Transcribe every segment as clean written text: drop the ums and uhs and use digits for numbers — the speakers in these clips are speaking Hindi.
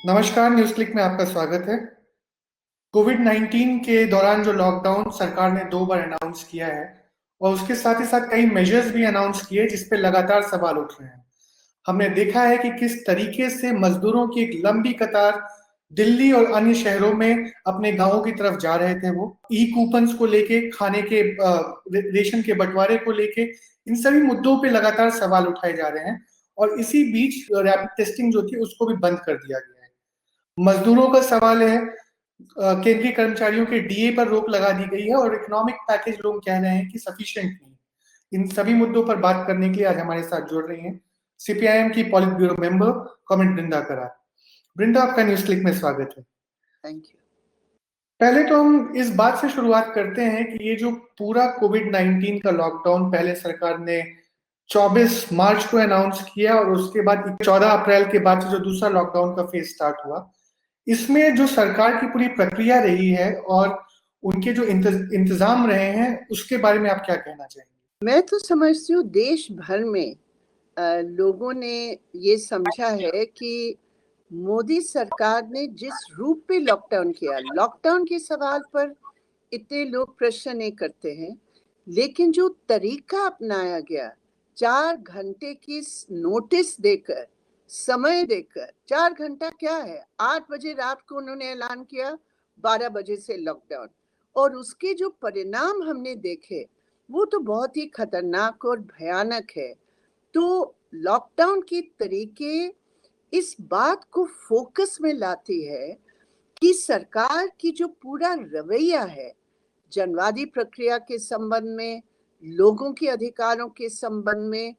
नमस्कार, न्यूज़ क्लिक में आपका स्वागत है। कोविड-19 के दौरान जो लॉकडाउन सरकार ने 2 बार अनाउंस किया है और उसके साथ ही साथ कई मेजर्स भी अनाउंस किए जिस पे लगातार सवाल उठ रहे हैं। हमने देखा है कि किस तरीके से मज़दूरों की एक लंबी कतार दिल्ली और अन्य शहरों में अपने गाँवों की तरफ जा रहे थे वो। ई-कूपन्स को लेके, खाने के रेशन के बँटवारे को लेके, इन सभी मुद्दों पे लगातार सवाल उठाए जा रहे हैं और इसी बीच रैपिड टेस्टिंग जो थी उसको भी बंद कर दिया गया है। मजदूरों का सवाल है, केंद्रीय कर्मचारियों के डीए पर रोक लगा दी गई है और इकोनॉमिक पैकेज लोग कह रहे हैं कि सफिशिएंट नहीं। इन सभी मुद्दों पर बात करने के लिए आज हमारे साथ जुड़ रही हैं सीपीआईएम की पॉलिट ब्यूरो मेंबर कॉमेंट वृंदा करार। वृंदा, आपका न्यूज़ क्लिक में स्वागत है। Thank you. पहले तो हम इस बात से शुरुआत करते हैं कि ये जो पूरा कोविड-19 का लॉकडाउन पहले सरकार ने 24 मार्च को अनाउंस किया और उसके बाद 14 अप्रैल के बाद से जो दूसरा लॉकडाउन का फेज स्टार्ट हुआ, इसमें जो सरकार की पूरी प्रक्रिया रही है और उनके जो इंतजाम रहे हैं, उसके बारे में आप क्या कहना चाहेंगे? मैं तो समझती हूँ देश भर में लोगों ने ये समझा है कि मोदी सरकार ने जिस रूप में लॉकडाउन किया, लॉकडाउन के सवाल पर इतने लोग प्रश्न नहीं करते हैं, लेकिन जो तरीका अपनाया गया, 4 घंटे की नोटिस देकर, समय देकर, 4 घंटा क्या है, 8 बजे रात को उन्होंने ऐलान किया, 12 बजे से लॉकडाउन, और उसके जो परिणाम हमने देखे वो तो बहुत ही खतरनाक और भयानक है। तो लॉकडाउन के तरीके इस बात को फोकस में लाती है कि सरकार की जो पूरा रवैया है जनवादी प्रक्रिया के संबंध में, लोगों के अधिकारों के संबंध में,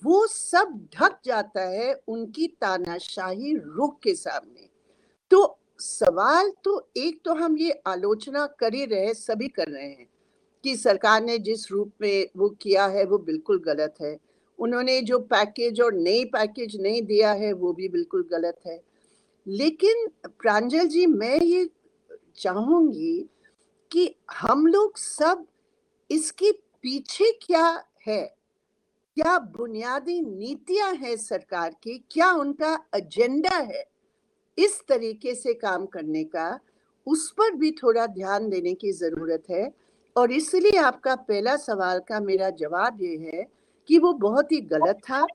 वो सब ढक जाता है उनकी तानाशाही रुख के सामने। तो सवाल तो एक तो हम ये आलोचना कर ही रहे, सभी कर रहे हैं कि सरकार ने जिस रूप में वो किया है वो बिल्कुल गलत है। उन्होंने जो पैकेज और नई पैकेज नहीं दिया है वो भी बिल्कुल गलत है। लेकिन प्रांजल जी, मैं ये चाहूंगी कि हम लोग सब इसके पीछे क्या है, क्या बुनियादी नीतियां हैं सरकार की, क्या उनका एजेंडा है इस तरीके से काम करने का, उस पर भी थोड़ा ध्यान देने की जरूरत है। और इसलिए आपका पहला सवाल का मेरा जवाब ये है कि वो बहुत ही गलत था,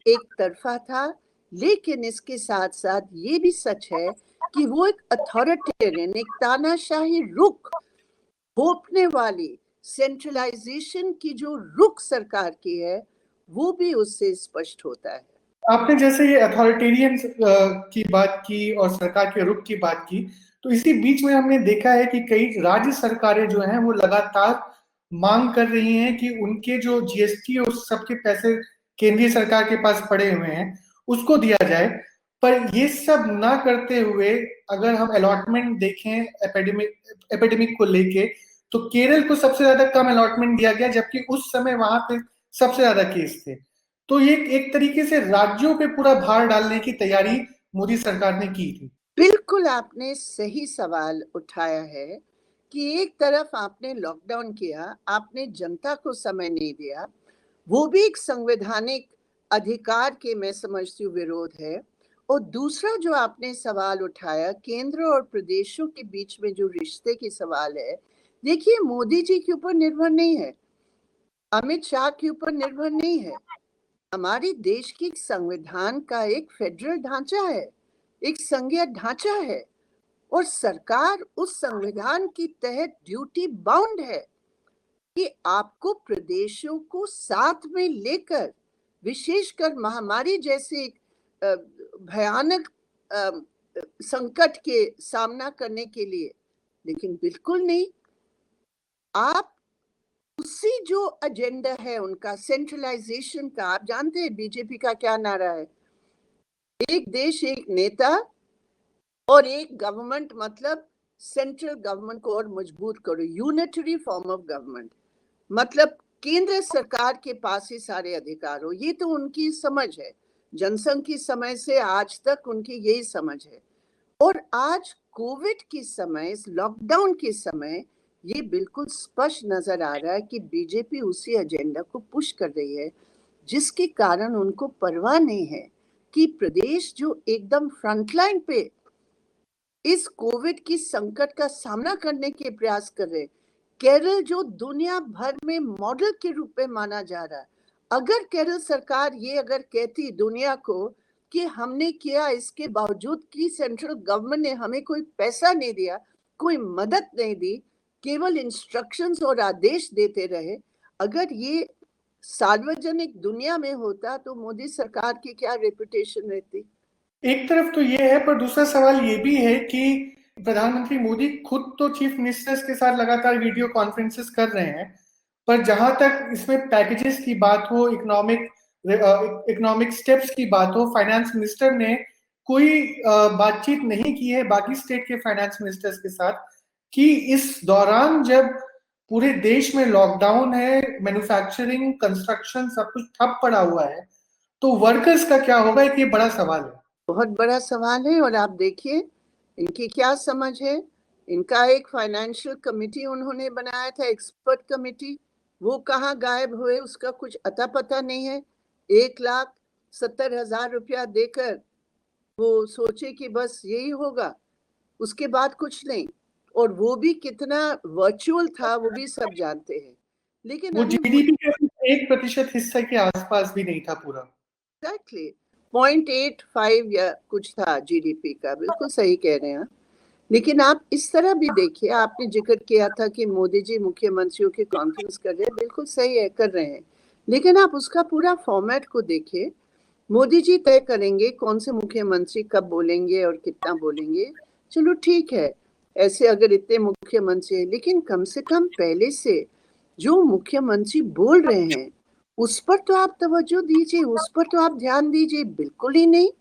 एक तरफा था, लेकिन इसके साथ साथ ये भी सच है कि वो एक अथॉरिटेरियन, एक तानाशाही रुख, थोपने वाली सेंट्रलाइजेशन की जो रुख सरकार की है वो भी उससे स्पष्ट होता है। आपने जैसे ये अथॉरिटेरियन की बात की और सरकार के रुख की बात की, तो इसी बीच में हमने देखा है कि कई राज्य सरकारें जो हैं वो लगातार मांग कर रही हैं कि उनके जो जीएसटी और सबके पैसे केंद्रीय सरकार के पास पड़े हुए हैं, उसको दिया जाए। पर ये सब ना करते हुए अगर हम अलॉटमेंट देखें एपिडेमिक को लेके, तो केरल को सबसे ज्यादा कम अलॉटमेंट दिया गया, जबकि उस समय वहां पे सबसे ज्यादा केस थे। तो ये एक तरीके से राज्यों पे पूरा भार डालने की तैयारी मोदी सरकार ने की थी। बिल्कुल आपने सही सवाल उठाया है कि एक तरफ आपने लॉकडाउन किया, आपने जनता को समय नहीं दिया, वो भी एक संवैधानिक अधिकार के मैं समझती हूँ विरोध है। और दूसरा जो आपने सवाल उठाया केंद्र और प्रदेशों के बीच में जो रिश्ते की सवाल है, देखिए मोदी जी के ऊपर निर्भर नहीं है, अमित शाह के ऊपर निर्भर नहीं है, हमारे देश की संविधान का एक फेडरल ढांचा है, एक संघीय ढांचा है, और सरकार उस संविधान के तहत ड्यूटी बाउंड है कि आपको प्रदेशों को साथ में लेकर, विशेषकर महामारी जैसे एक भयानक संकट के सामना करने के लिए, लेकिन बिल्कुल नहीं। आप उसी जो एजेंडा है उनका सेंट्रलाइजेशन का, आप जानते हैं बीजेपी का क्या नारा है, एक देश एक नेता और एक गवर्नमेंट, मतलब सेंट्रल गवर्नमेंट को और मजबूत करो, यूनिटरी फॉर्म ऑफ गवर्नमेंट, मतलब केंद्र सरकार के पास ही सारे अधिकार हो। ये तो उनकी समझ है, जनसंघ की समय से आज तक उनकी यही समझ है। और आज कोविड के समय, इस लॉकडाउन के समय, ये बिल्कुल स्पष्ट नजर आ रहा है कि बीजेपी उसी एजेंडा को पुश कर रही है, जिसके कारण उनको परवाह नहीं है कि प्रदेश जो एकदम फ्रंटलाइन पे इस कोविड की संकट का सामना करने के प्रयास कर रहे हैं। केरल जो दुनिया भर में मॉडल के रूप में माना जा रहा है, अगर केरल सरकार ये अगर कहती दुनिया को कि हमने किया, इसके बावजूद कि सेंट्रल गवर्नमेंट ने हमें कोई पैसा नहीं दिया, कोई मदद नहीं दी, केवल इंस्ट्रक्शंस और आदेश देते रहे, अगर ये सार्वजनिक दुनिया में होता तो मोदी सरकार की क्या रेपुटेशन रहती। एक तरफ तो ये है, पर दूसरा सवाल ये भी है कि प्रधानमंत्री मोदी खुद तो चीफ मिनिस्टर्स के साथ लगातार वीडियो कॉन्फ्रेंसेस कर रहे हैं, पर जहां तक इसमें पैकेजेस की बात हो, इकोनॉमिक स्टेप्स की बात हो, फाइनेंस मिनिस्टर ने कोई बातचीत नहीं की है बाकी स्टेट के फाइनेंस मिनिस्टर्स के साथ कि इस दौरान जब पूरे देश में लॉकडाउन है, मैन्युफैक्चरिंग, कंस्ट्रक्शन सब कुछ ठप पड़ा हुआ है, तो वर्कर्स का क्या होगा, एक ये बड़ा सवाल है। बहुत बड़ा सवाल है। और आप देखिए इनकी क्या समझ है। इनका एक फाइनेंशियल कमेटी उन्होंने बनाया था, एक्सपर्ट कमेटी, वो कहाँ गायब हुए, उसका कुछ अता पता नहीं है। 1,70,000 रुपया देकर वो सोचे कि बस यही होगा, उसके बाद कुछ नहीं। और वो भी कितना वर्चुअल था वो भी सब जानते हैं। लेकिन वो अभी जीडीपी का 1% हिस्से के आसपास भी नहीं था पूरा। एग्जैक्टली 0.85 या कुछ था जीडीपी का, बिल्कुल सही कह रहे हैं। लेकिन आप इस तरह भी देखिए, आपने जिक्र किया था कि मोदी जी मुख्यमंत्रियों की कॉन्फ्रेंस कर रहे हैं, बिल्कुल सही है, कर रहे हैं। लेकिन आप उसका पूरा फॉर्मेट को देखिए। मोदी जी तय करेंगे कौन से मुख्यमंत्री कब बोलेंगे और कितना बोलेंगे, चलो ठीक है, ऐसे अगर इतने मुख्यमंत्री हैं, लेकिन कम से कम पहले से जो मुख्यमंत्री बोल रहे हैं उस पर तो आप तवज्जो दीजिए, उस पर तो आप ध्यान दीजिए, बिल्कुल ही नहीं।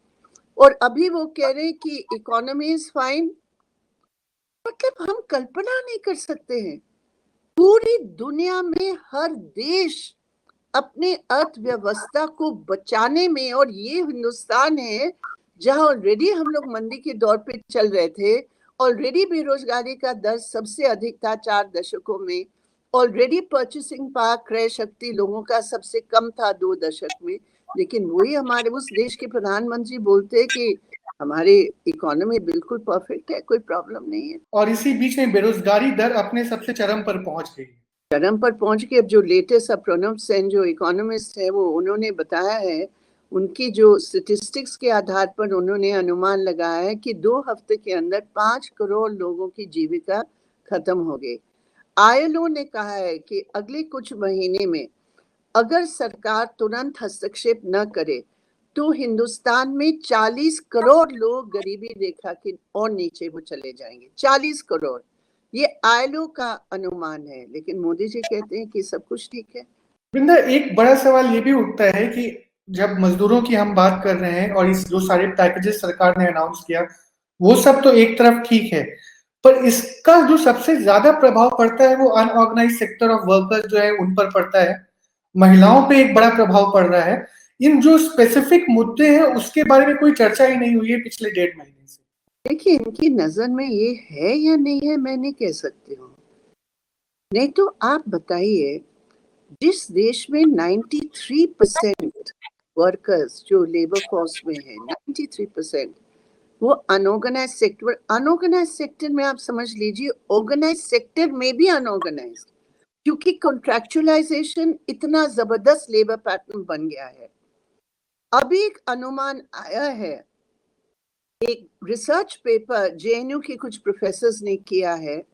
और अभी वो कह रहे हैं कि इकोनॉमी इज फाइन, मतलब हम कल्पना नहीं कर सकते हैं। पूरी दुनिया में हर देश अपने अर्थव्यवस्था को बचाने में, और ये हिंदुस्तान है जहां ऑलरेडी हम लोग मंदी के दौर पे चल रहे थे, ऑलरेडी बेरोजगारी का दर सबसे अधिक था 4 दशकों में, ऑलरेडी परचेसिंग पावर, क्रय शक्ति लोगों का सबसे कम था 2 दशक में। लेकिन वही हमारे उस देश के प्रधानमंत्री बोलते हैं कि हमारी इकोनॉमी बिल्कुल परफेक्ट है, कोई प्रॉब्लम नहीं है। और इसी बीच में बेरोजगारी दर अपने सबसे चरम पर पहुंच गई। चरम पर पहुंच के अब जो लेटेस्ट प्रणब सेन जो इकोनॉमिस्ट है वो उन्होंने बताया है, उनकी जो स्टेटिस्टिक्स के आधार पर उन्होंने अनुमान लगाया है कि 2 हफ्ते के अंदर 5 करोड़ लोगों की जीविका खत्म हो गई। आईएलओ ने कहा है कि अगले कुछ महीने में अगर सरकार तुरंत हस्तक्षेप न करे तो हिंदुस्तान में 40 करोड़ लोग गरीबी रेखा के और नीचे वो चले जाएंगे। 40 करोड़, ये आईएलओ का अनुमान है। लेकिन मोदी जी कहते हैं कि सब कुछ ठीक है। वृंदा, एक बड़ा सवाल ये भी उठता है कि जब मजदूरों की हम बात कर रहे हैं और इस जो सारे पैकेजेस सरकार ने अनाउंस किया, वो सब तो एक तरफ ठीक है, पर इसका जो सबसे ज्यादा प्रभाव पड़ता है वो अनऑर्गेनाइज सेक्टर ऑफ वर्कर्स जो है उन पर पड़ता है। महिलाओं पे एक बड़ा प्रभाव पड़ रहा है। इन जो स्पेसिफिक मुद्दे हैं उसके बारे में कोई चर्चा ही नहीं हुई है पिछले 1.5 महीने से। देखिए इनकी नजर में ये है या नहीं है मैं नहीं कह सकती हूँ। नहीं तो आप बताइए, जिस देश में 93% वर्कर्स जो लेबर फोर्स में है, 93% वो अनऑर्गेनाइज सेक्टर, अनऑर्गेनाइज सेक्टर में आप समझ लीजिए ऑर्गेनाइज सेक्टर में भी अनऑर्गेनाइज, क्योंकि कॉन्ट्रैक्चुअलाइजेशन इतना जबरदस्त लेबर पैटर्न बन गया है। अभी एक अनुमान आया है, एक रिसर्च पेपर जेएनयू के कुछ प्रोफेसर्स ने किया है,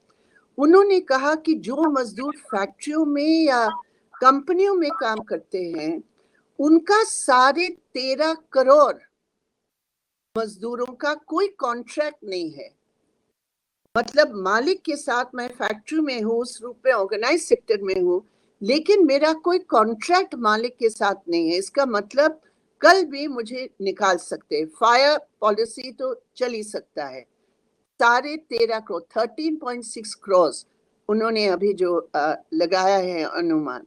उन्होंने कहा कि जो मजदूर फैक्ट्रियों में या कंपनियों में काम करते हैं उनका 13.5 करोड़ मजदूरों का कोई कॉन्ट्रैक्ट नहीं है। मतलब मालिक के साथ मैं फैक्ट्री में हूँ, उस रूप में ऑर्गेनाइज सेक्टर में हूँ, लेकिन मेरा कोई कॉन्ट्रैक्ट मालिक के साथ नहीं है। इसका मतलब कल भी मुझे निकाल सकते हैं, फायर पॉलिसी तो चल ही सकता है। 13.5 करोड़, 13.6 करोड़ उन्होंने अभी जो लगाया है अनुमान।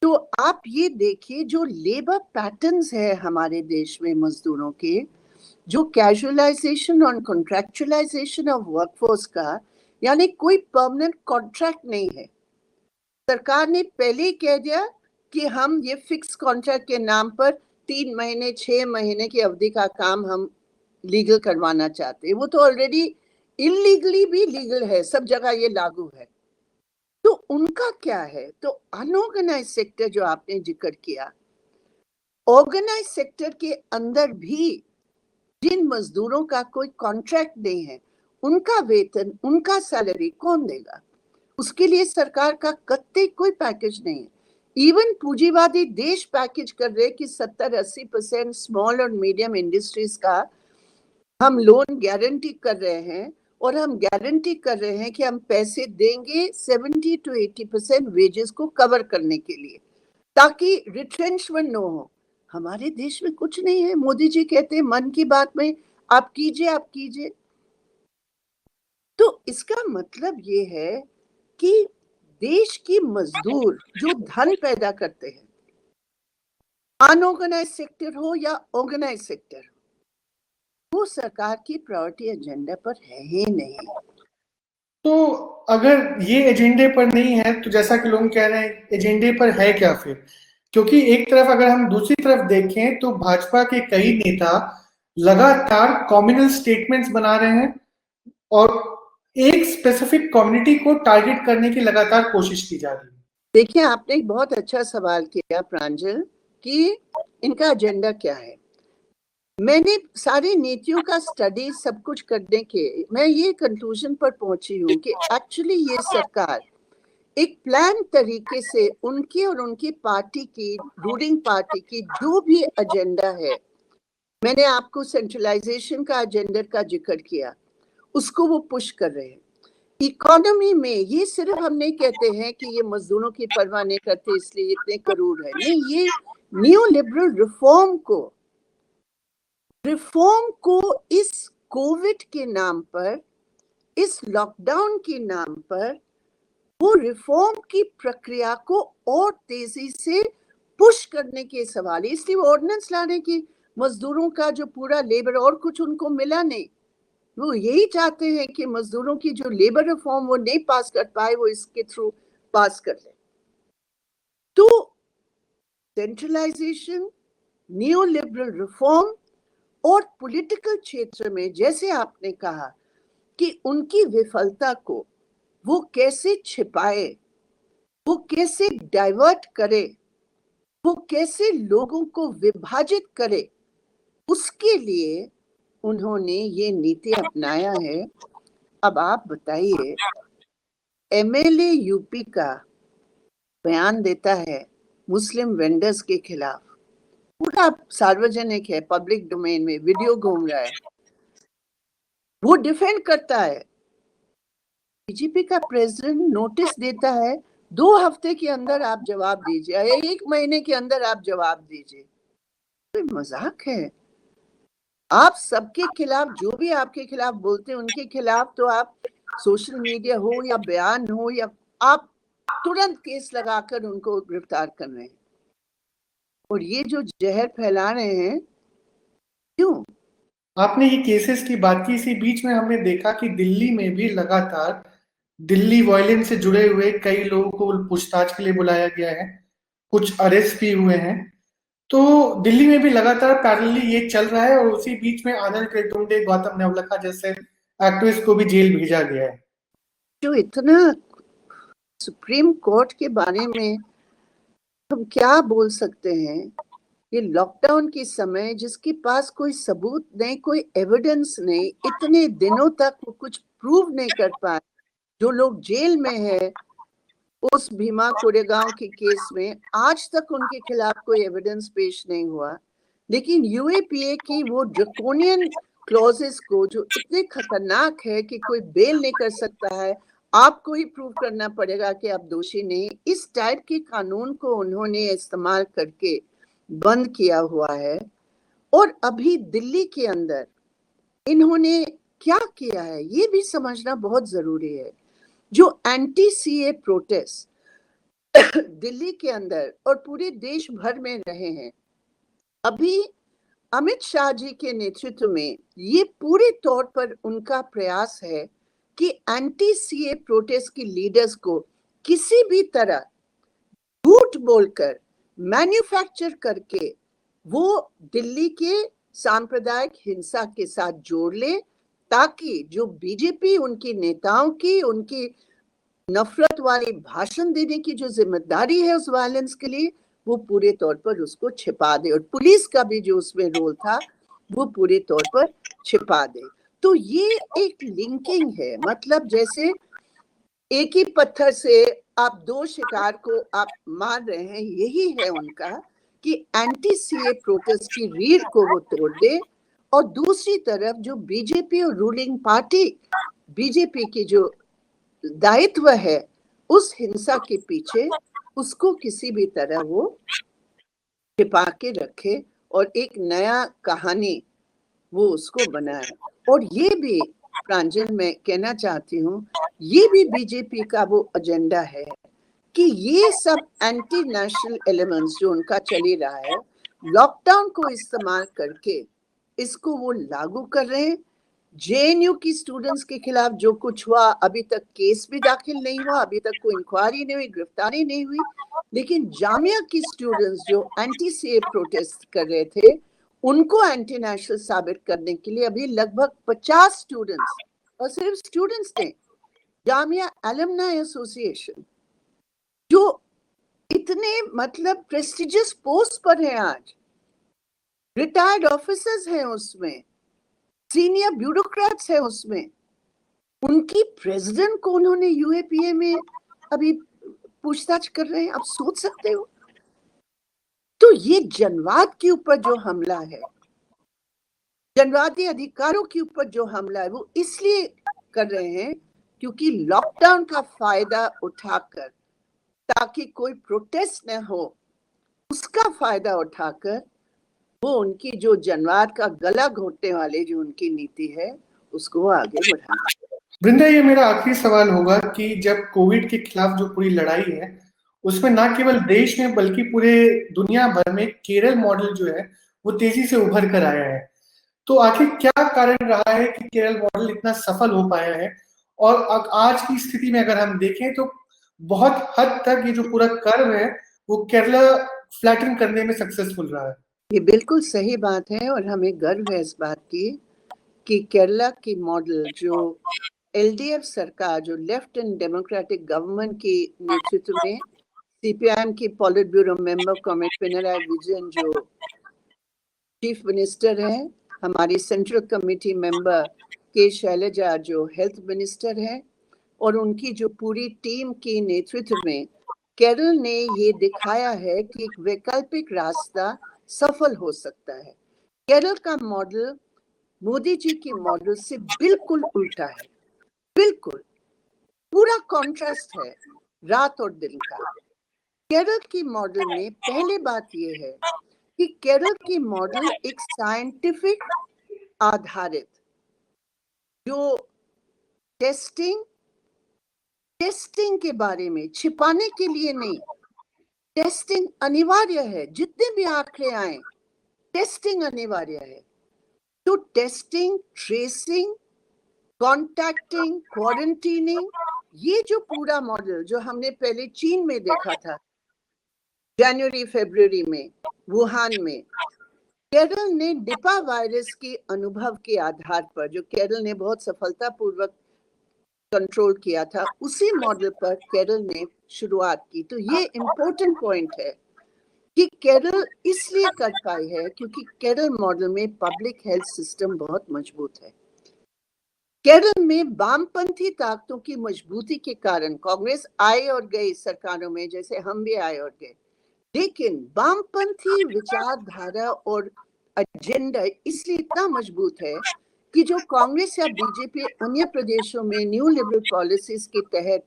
तो आप ये देखिए जो लेबर पैटर्न्स है हमारे देश में मजदूरों के, जो कैजुअलाइजेशन और कॉन्ट्रैक्चुअलाइजेशन ऑफ वर्कफोर्स का, यानी कोई परमानेंट कॉन्ट्रैक्ट नहीं है। सरकार ने पहले ही कह दिया कि हम ये फिक्स कॉन्ट्रैक्ट के नाम पर 3 महीने 6 महीने की अवधि का काम हम लीगल करवाना चाहते हैं। वो तो ऑलरेडी इलीगली भी लीगल है, सब जगह ये लागू है। तो उनका क्या है? तो अनऑर्गेनाइज सेक्टर जो आपने जिक्र किया, ऑर्गेनाइज सेक्टर के अंदर भी जिन मजदूरों का कोई कॉन्ट्रैक्ट नहीं है, उनका वेतन, उनका सैलरी कौन देगा? उसके लिए सरकार का कत्ते कोई पैकेज नहीं है। इवन पूंजीवादी देश पैकेज कर रहे कि 70-80% स्मॉल और मीडियम इंडस्ट्रीज का हम लोन गारंटी कर रहे हैं, और हम गारंटी कर रहे हैं कि हम पैसे देंगे 70-80% वेजेस को कवर करने के लिए, ताकि रिट्रेंचमेंट न हो। हमारे देश में कुछ नहीं है। मोदी जी कहते हैं मन की बात में, आप कीजिए, आप कीजिए। तो इसका मतलब ये है कि देश की मजदूर जो धन पैदा करते हैं, अनऑर्गेनाइज सेक्टर हो या ऑर्गेनाइज सेक्टर, वो सरकार की प्रायोरिटी एजेंडा पर है ही नहीं। तो अगर ये एजेंडे पर नहीं है तो जैसा कि लोग कह रहे हैं, एजेंडे पर है क्या फिर? क्योंकि एक तरफ अगर हम दूसरी तरफ देखें तो भाजपा के कई नेता लगातार कम्युनल स्टेटमेंट्स बना रहे हैं और एक स्पेसिफिक कम्युनिटी को टारगेट करने की लगातार कोशिश की जा रही है। देखिए, आपने एक बहुत अच्छा सवाल किया प्रांजल कि इनका एजेंडा क्या है। मैंने सारी नीतियों का स्टडी सब कुछ करने के मैं ये कंक्लूजन पर पहुंची हूँ कि एक्चुअली ये सरकार एक प्लान तरीके से उनकी और उनकी पार्टी की, रूलिंग पार्टी की जो भी एजेंडा है, मैंने आपको सेंट्रलाइजेशन का एजेंडा का जिक्र किया, उसको वो पुश कर रहे हैं। इकोनॉमी में ये सिर्फ हम नहीं कहते हैं कि ये मजदूरों की परवाह नहीं करते इसलिए इतने करोड़ है, नहीं, ये न्यू लिबरल रिफॉर्म को इस कोविड के नाम पर, इस लॉकडाउन के नाम पर, वो रिफॉर्म की प्रक्रिया को और तेजी से पुश करने के सवाल है। इसलिए ऑर्डिनेंस लाने की, मजदूरों का जो पूरा लेबर, और कुछ उनको मिला नहीं, वो यही चाहते हैं कि मजदूरों की जो लेबर रिफॉर्म वो नहीं पास कर पाए, वो इसके थ्रू पास कर ले। तो सेंट्रलाइजेशन, न्यू लिबरल रिफॉर्म और पॉलिटिकल क्षेत्र में, जैसे आपने कहा कि उनकी विफलता को वो कैसे छिपाए, वो कैसे डाइवर्ट करे, वो कैसे लोगों को विभाजित करे, उसके लिए उन्होंने ये नीति अपनाया है। अब आप बताइए, एमएलए यूपी का बयान देता है मुस्लिम वेंडर्स के खिलाफ, पूरा सार्वजनिक है, पब्लिक डोमेन में वीडियो घूम रहा है, वो डिफेंड करता है। बीजेपी का प्रेसिडेंट नोटिस देता है, 2 हफ्ते के अंदर आप जवाब दीजिए, 1 महीने के अंदर आप जवाब दीजिए। तो मजाक है। आप सबके खिलाफ, जो भी आपके खिलाफ बोलते हैं उनके खिलाफ तो आप सोशल मीडिया हो या बयान हो, या आप तुरंत केस लगाकर उनको गिरफ्तार कर रहे हैं, और ये जो जहर फैला रहे हैं, क्यों? आपने ये केसेस की बात की, इसी बीच में हमने देखा कि दिल्ली में भी लगातार दिल्ली वायलेंस से जुड़े हुए कई लोगों को पूछताछ के लिए बुलाया गया है, कुछ अरेस्ट भी हुए हैं। तो दिल्ली में भी लगातार पैरेलली ये चल रहा है और उसी बीच में आनंद तेलतुंबडे, गौतम नवलखा जैसे एक्टिविस्ट को भी जेल भेजा गया है। जो इतना सुप्रीम कोर्ट के बारे में हम क्या बोल सकते हैं? ये लॉकडाउन के समय जिसके पास कोई सबूत नहीं, कोई एविडेंस नहीं, इतने दिनों तक वो कुछ प्रूव नहीं कर पाए, जो लोग जेल में है उस भीमा कोरेगांव के केस में, आज तक उनके खिलाफ कोई एविडेंस पेश नहीं हुआ। लेकिन यूएपीए की वो ड्रैकोनियन क्लॉजेस को, जो इतने खतरनाक है कि कोई बेल नहीं कर सकता है, आपको ही प्रूव करना पड़ेगा कि आप दोषी नहीं, इस टाइप के कानून को उन्होंने इस्तेमाल करके बंद किया हुआ है। और अभी दिल्ली के अंदर इन्होंने क्या किया है ये भी समझना बहुत जरूरी है। जो एंटी सीए प्रोटेस्ट दिल्ली के अंदर और पूरे देश भर में रहे हैं, अभी अमित शाह जी के नेतृत्व में ये पूरे तौर पर उनका प्रयास है कि एंटी सीए प्रोटेस्ट की लीडर्स को किसी भी तरह झूठ बोलकर, मैन्युफैक्चर करके वो दिल्ली के सांप्रदायिक हिंसा के साथ जोड़ ले, ताकि जो बीजेपी उनकी नेताओं की उनकी नफरत वाली भाषण देने की जो जिम्मेदारी है उस वायलेंस के लिए, वो पूरे तौर पर उसको छिपा दे, और पुलिस का भी जो उसमें रोल था वो पूरे तौर पर छिपा दे। तो ये एक लिंकिंग है, मतलब जैसे एक ही पत्थर से आप दो शिकार को आप मार रहे हैं, यही है उनका कि एंटी सीए प्रोटेस्ट की रीढ़ को वो तोड़ दे, और दूसरी तरफ जो बीजेपी और रूलिंग पार्टी बीजेपी की जो दायित्व है उस हिंसा के पीछे, उसको किसी भी तरह वो छिपा के रखे और एक नया कहानी वो उसको बनाए। और ये भी प्रांजल मैं कहना चाहती हूँ, ये भी बीजेपी का वो एजेंडा है कि ये सब एंटी नेशनल एलिमेंट्स जो उनका चल ही रहा है, लॉकडाउन को इस्तेमाल करके इसको वो लागू कर रहे हैं। जेएनयू की स्टूडेंट्स के खिलाफ जो कुछ हुआ, अभी तक केस भी दाखिल नहीं हुआ, अभी तक कोई इंक्वायरी नहीं हुई, गिरफ्तारी नहीं हुई, लेकिन जामिया की स्टूडेंट्स जो एंटी सीए प्रोटेस्ट कर रहे थे, उनको एंटी नेशनल साबित करने के लिए अभी लगभग 50 स्टूडेंट्स, और सिर्फ स्टूडेंट्स ने, जामिया एलुमनाई एसोसिएशन जो इतने मतलब प्रेस्टिजियस पोस्ट पर है, आज रिटायर्ड ऑफिसर्स हैं उसमें, सीनियर ब्यूरोक्रेट्स है उसमें, उनकी प्रेसिडेंट को उन्होंने यूएपीए में अभी पूछताछ कर रहे हैं। आप सोच सकते हो? तो ये जनवाद के ऊपर जो हमला है, जनवादी अधिकारों के ऊपर जो हमला है, वो इसलिए कर रहे हैं क्योंकि लॉकडाउन का फायदा उठाकर, ताकि कोई प्रोटेस्ट न हो, उसका फायदा उठाकर वो उनकी जो जनवाद का गला घोटने वाले जो उनकी नीति है उसको आगे बढ़ाना। वृंदा, ये मेरा आखिरी सवाल होगा कि जब कोविड के खिलाफ जो पूरी लड़ाई है उसमें ना केवल देश में बल्कि पूरे दुनिया भर में केरल मॉडल जो है वो तेजी से उभर कर आया है, तो आखिर क्या कारण रहा है कि केरल मॉडल इतना सफल हो पाया है? और आज की स्थिति में अगर हम देखें तो बहुत हद तक ये जो पूरा कर्व है वो केरला फ्लैटन करने में सक्सेसफुल रहा है। ये बिल्कुल सही बात है, और हमें गर्व है इस बात की कि केरला की मॉडल जो एलडीएफ सरकार, जो लेफ्ट एंड डेमोक्रेटिक गवर्नमेंट के नेतृत्व में सीपीआईएम की पॉलिट ब्यूरो मेंबर कॉमेड पिनराई विजयन जो चीफ मिनिस्टर हैं, हमारी सेंट्रल कमेटी मेंबर के शैलजा जो हेल्थ मिनिस्टर हैं, और उनकी जो पूरी टीम के नेतृत्व में केरल ने ये दिखाया है कि एक वैकल्पिक रास्ता सफल हो सकता है। केरल का मॉडल मोदी जी के मॉडल से बिल्कुल उल्टा है, बिल्कुल पूरा कॉन्ट्रास्ट है रात और दिन का। केरल की मॉडल में पहले बात यह है कि केरल की मॉडल एक साइंटिफिक आधारित, जो टेस्टिंग के बारे में छिपाने के लिए नहीं, टेस्टिंग अनिवार्य है, जितने भी आंकड़े आए टेस्टिंग अनिवार्य है। तो टेस्टिंग, ट्रेसिंग, कॉन्टैक्टिंग, क्वारंटीनिंग, ये जो पूरा मॉडल जो हमने पहले चीन में देखा था, जनवरी फरवरी में वुहान में, केरल ने डिपा वायरस के अनुभव के आधार पर, जो केरल ने बहुत सफलतापूर्वक कंट्रोल किया था, उसी मॉडल पर केरल ने शुरुआत की। तो ये इम्पोर्टेंट पॉइंट है कि केरल इसलिए कर पाई है क्योंकि केरल मॉडल में पब्लिक हेल्थ सिस्टम बहुत मजबूत है। केरल में वामपंथी ताकतों की मजबूती के कारण कांग्रेस आए और गई सरकारों में, जैसे हम भी आए और गए, लेकिन वामपंथी विचारधारा और एजेंडा इसलिए इतना मजबूत है कि जो कांग्रेस या बीजेपी अन्य प्रदेशों में न्यू लिबरल पॉलिसीज के तहत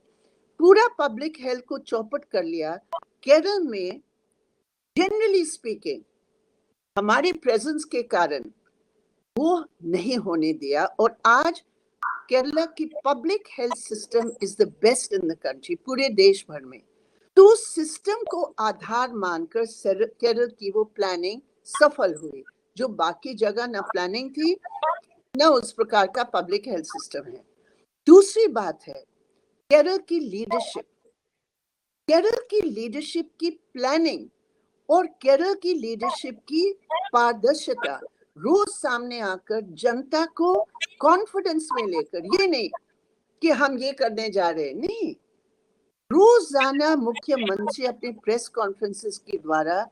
पूरा पब्लिक हेल्थ को चौपट कर लिया, केरल में जनरली स्पीकिंग हमारे प्रेजेंस के कारण वो नहीं होने दिया। और आज केरला की public health system is the best in the country, पूरे देश भर में। तो उस सिस्टम को आधार मानकर केरल की वो प्लानिंग सफल हुई, जो बाकी जगह न प्लानिंग थी न उस प्रकार का पब्लिक हेल्थ सिस्टम है। दूसरी बात है केरल की लीडरशिप, केरल की लीडरशिप की प्लानिंग और केरल की लीडरशिप की पारदर्शिता रोज सामने आकर जनता को कॉन्फिडेंस में लेकर, ये नहीं कि हम ये करने जा रहे हैं, नहीं, रोजाना मुख्यमंत्री अपने प्रेस कॉन्फ्रेंसेस के द्वारा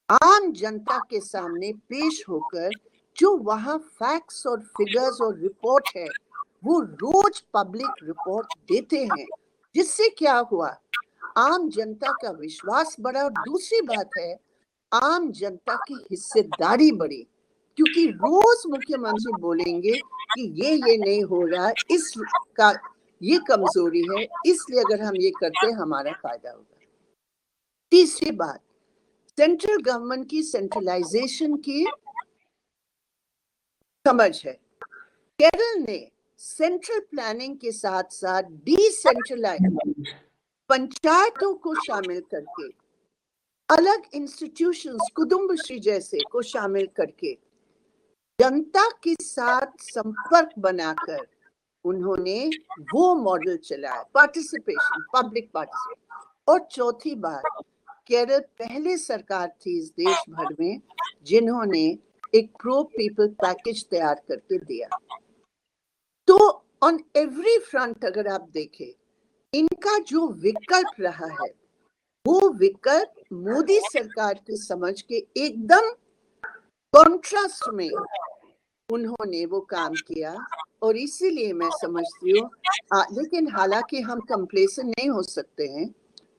आम जनता के सामने पेश होकर जो वहां फैक्ट्स और फिगर्स और रिपोर्ट है वो रोज पब्लिक रिपोर्ट देते हैं, जिससे क्या हुआ, आम जनता का विश्वास बढ़ा। और दूसरी बात है, आम जनता की हिस्सेदारी बढ़ी, क्योंकि रोज मुख्यमंत्री बोलेंगे कि ये नहीं हो रहा, इसका ये कमजोरी है, इसलिए अगर हम ये करते हैं हमारा फायदा होगा। तीसरी बात, सेंट्रल गवर्नमेंट की सेंट्रलाइजेशन की समझ है। केरल ने सेंट्रल प्लानिंग के साथ साथ डिसेंट्रलाइज पंचायतों को शामिल करके, अलग इंस्टीट्यूशंस कुदुम्बश्री जैसे को शामिल करके जनता के साथ संपर्क बनाकर उन्होंने वो मॉडल चलाया, पार्टिसिपेशन, पब्लिक पार्टिसिपेशन। और चौथी बात, केरल पहले सरकार थी इस देश भर में जिन्होंने एक प्रो पीपल पैकेज तैयार करके दिया। तो ऑन एवरी फ्रंट अगर आप देखें, इनका जो विकल्प रहा है वो विकल्प मोदी सरकार की समझ के एकदम कॉन्ट्रास्ट में उन्होंने वो काम किया। और इसीलिए मैं समझती हूँ, लेकिन हालांकि हम कंप्लेसेंट नहीं हो सकते हैं,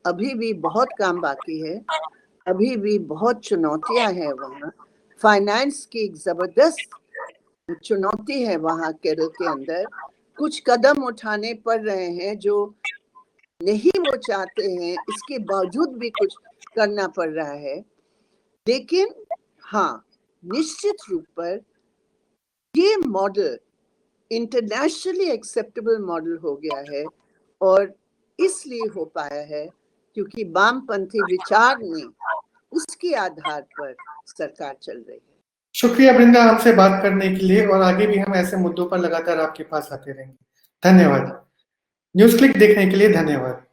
अभी भी बहुत काम बाकी है, अभी भी बहुत चुनौतियां हैं वहाँ। फाइनेंस की एक जबरदस्त चुनौती है वहाँ केरल के अंदर, कुछ कदम उठाने पड़ रहे हैं जो नहीं वो चाहते हैं, इसके बावजूद भी कुछ करना पड़ रहा है। लेकिन हाँ, निश्चित रूप पर ये मॉडल इंटरनेशनली एक्सेप्टेबल मॉडल हो गया है, और इसलिए हो पाया है क्योंकि वामपंथी विचार में उसके आधार पर सरकार चल रही है। शुक्रिया वृंदा हमसे बात करने के लिए, और आगे भी हम ऐसे मुद्दों पर लगातार आपके पास आते रहेंगे। धन्यवाद। न्यूज़ क्लिक देखने के लिए धन्यवाद।